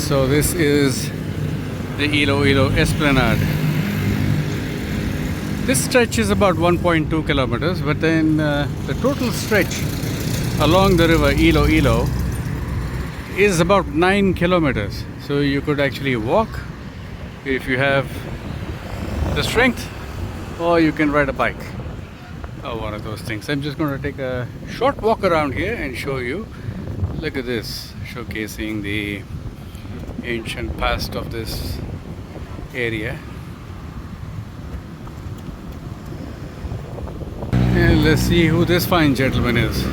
So this is the Iloilo Esplanade. This stretch is about 1.2 kilometers, but then the total stretch along the river Iloilo is about 9 kilometers. So you could actually walk if you have the strength, or you can ride a bike. Oh, one of those things. I'm just going to take a short walk around here and show you. Look at this, showcasing the ancient past of this area. And let's see who this fine gentleman is.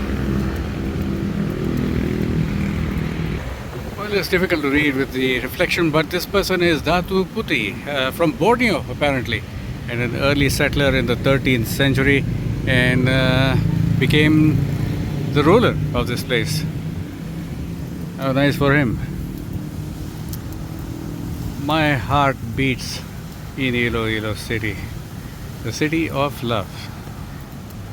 Well, it's difficult to read with the reflection, but this person is Datu Puti from Borneo, apparently, and an early settler in the 13th century, and became the ruler of this place. How nice for him. My heart beats in Iloilo city, the city of love.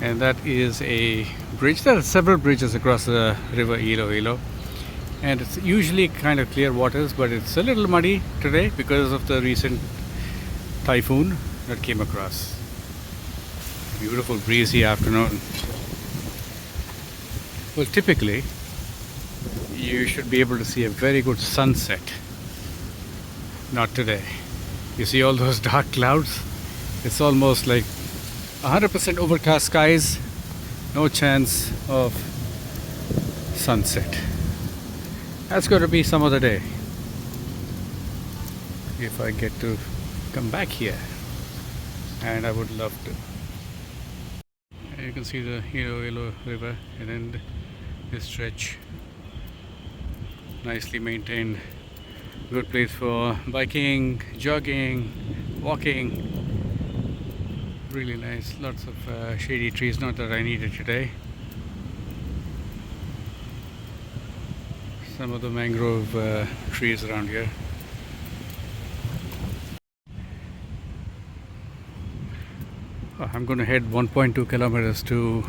And that is a bridge. There are several bridges across the river Iloilo, and it's usually kind of clear waters, but it's a little muddy today because of the recent typhoon that came across. Beautiful breezy afternoon. Well, typically you should be able to see a very good sunset. Not today. You see all those dark clouds? It's almost like 100% overcast skies, no chance of sunset. That's going to be some other day, if I get to come back here, and I would love to. And you can see the Iloilo River, and then this stretch, nicely maintained, good place for biking, jogging, walking. Really nice, lots of shady trees, not that I needed today. Some of the mangrove trees around here. I'm going to head 1.2 kilometers to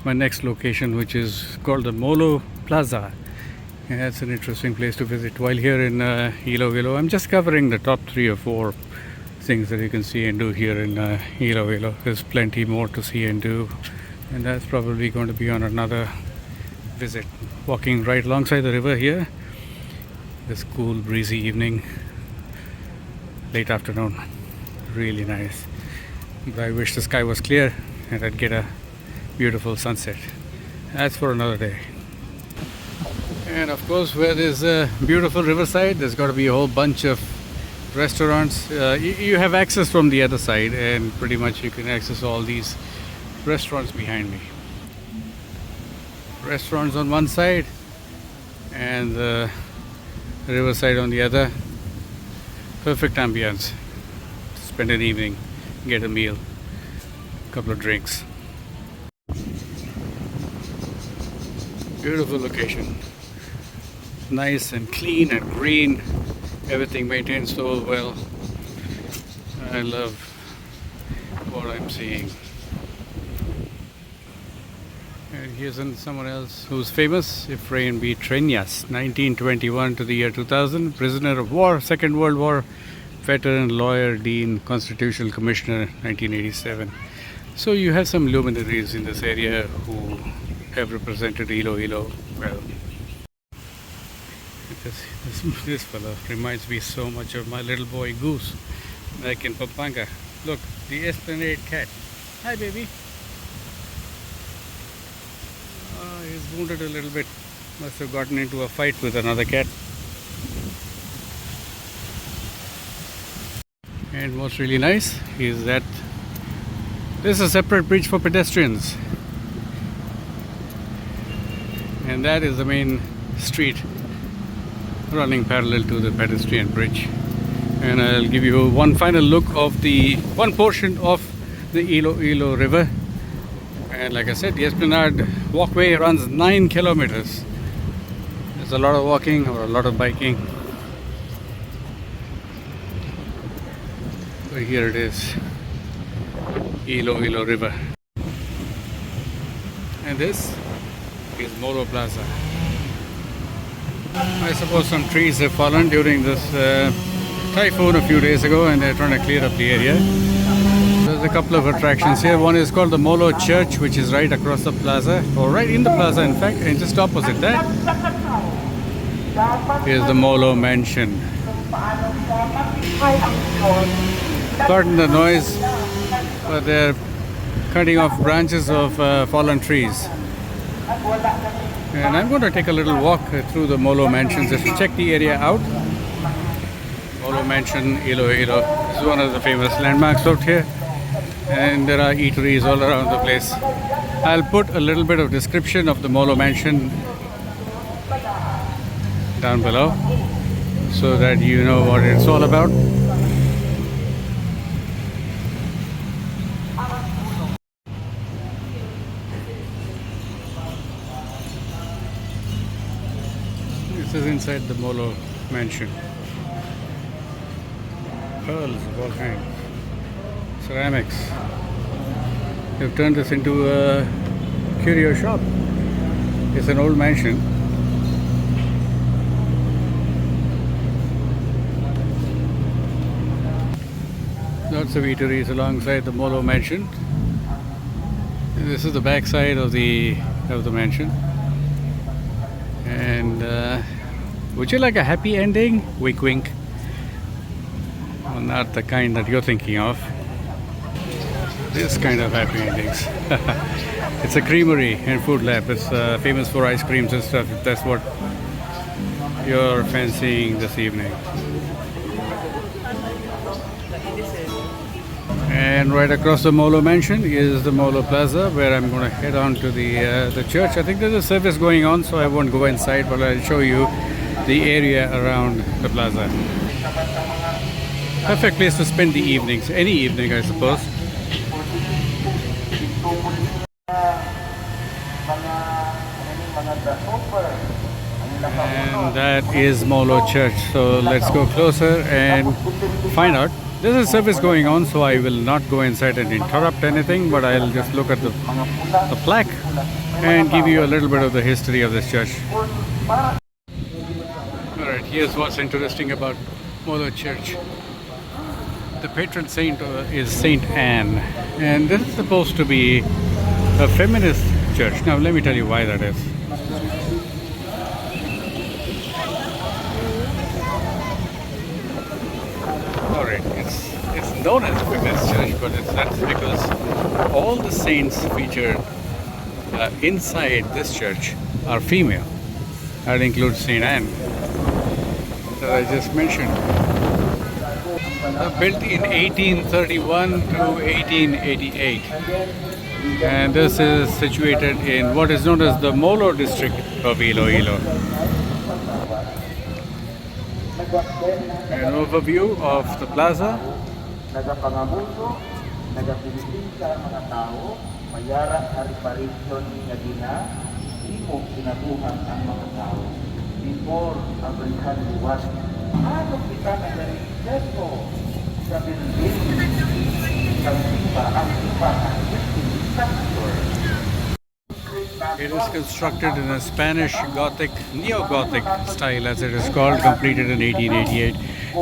my next location, which is called the Molo Plaza. And that's an interesting place to visit. While here in Iloilo, I'm just covering the top 3 or 4 things that you can see and do here in Iloilo. There's plenty more to see and do, and that's probably going to be on another visit. Walking right alongside the river here, this cool breezy evening, late afternoon, really nice. But I wish the sky was clear and I'd get a beautiful sunset. That's for another day. And of course, where there's a beautiful riverside, there's got to be a whole bunch of restaurants. You have access from the other side, and pretty much you can access all these restaurants behind me. Restaurants on one side and the riverside on the other. Perfect ambience to spend an evening, get a meal, a couple of drinks. Beautiful location, nice and clean and green. Everything maintained so well. I love what I'm seeing. And here's someone else who's famous, Efrain B. Trenyas, 1921 to the year 2000, prisoner of war, Second World War, veteran, lawyer, dean, constitutional commissioner, 1987. So you have some luminaries in this area who have represented Iloilo well. This fellow reminds me so much of my little boy Goose, like in Pampanga. Look, the Esplanade cat. Hi, baby. He's wounded a little bit. Must have gotten into a fight with another cat. And what's really nice is that there's a separate bridge for pedestrians, and that is the main street running parallel to the pedestrian bridge. And I'll give you one final look of the one portion of the Iloilo River. And like I said, the Esplanade walkway runs 9 kilometers. There's a lot of walking or a lot of biking. But here it is, Iloilo River. And this is Molo Plaza. I suppose some trees have fallen during this typhoon a few days ago, and they're trying to clear up the area. There's a couple of attractions here. One is called the Molo Church, which is right across the plaza, or right in the plaza, in fact, and just opposite that is the Molo Mansion. Pardon the noise, but they're cutting off branches of fallen trees. And I'm going to take a little walk through the Molo Mansion just to check the area out. Molo Mansion, Iloilo. This is one of the famous landmarks out here. And there are eateries all around the place. I'll put a little bit of description of the Molo Mansion down below so that you know what it's all about. This is inside the Molo Mansion. Pearls of all kinds. Ceramics. They've turned this into a curio shop. It's an old mansion. Lots of eateries alongside the Molo Mansion. And this is the back side of the mansion. And would you like a happy ending? Wink wink. Well, not the kind that you're thinking of. This kind of happy endings. It's a creamery and food lab. It's famous for ice creams and stuff, if that's what you're fancying this evening. And right across the Molo Mansion is the Molo Plaza, where I'm going to head on to the church. I think there's a service going on, so I won't go inside, but I'll show you the area around the plaza. Perfect place to spend the evenings, any evening I suppose. And that is Molo Church, so let's go closer and find out. There's a service going on, so I will not go inside and interrupt anything, but I'll just look at the plaque and give you a little bit of the history of this church. Alright, here's what's interesting about Molo Church. The patron saint is Saint Anne, and this is supposed to be a feminist church. Now let me tell you why that is. Alright, it's known as a feminist church, but that's because all the saints featured inside this church are female. That includes Saint Anne that I just mentioned. Built in 1831 to 1888, and this is situated in what is known as the Molo district of Iloilo. An overview of the plaza. It is constructed in a Spanish Gothic, Neo-Gothic style, as it is called, completed in 1888.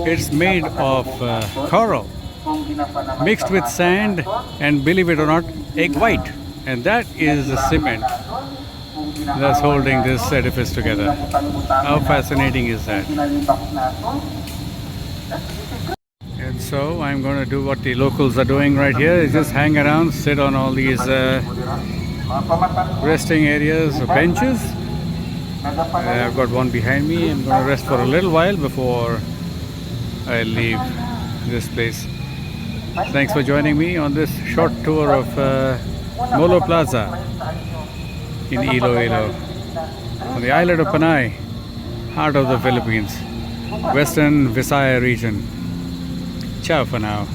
It's made of coral mixed with sand and, believe it or not, egg white. And that is the cement that's holding this edifice together. How fascinating is that? And so I'm going to do what the locals are doing right here, is just hang around, sit on all these resting areas or benches. I've got one behind me. I'm going to rest for a little while before I leave this place. Thanks for joining me on this short tour of Molo Plaza in Iloilo, on the island of Panay, heart of the Philippines, Western Visayas region. Ciao for now.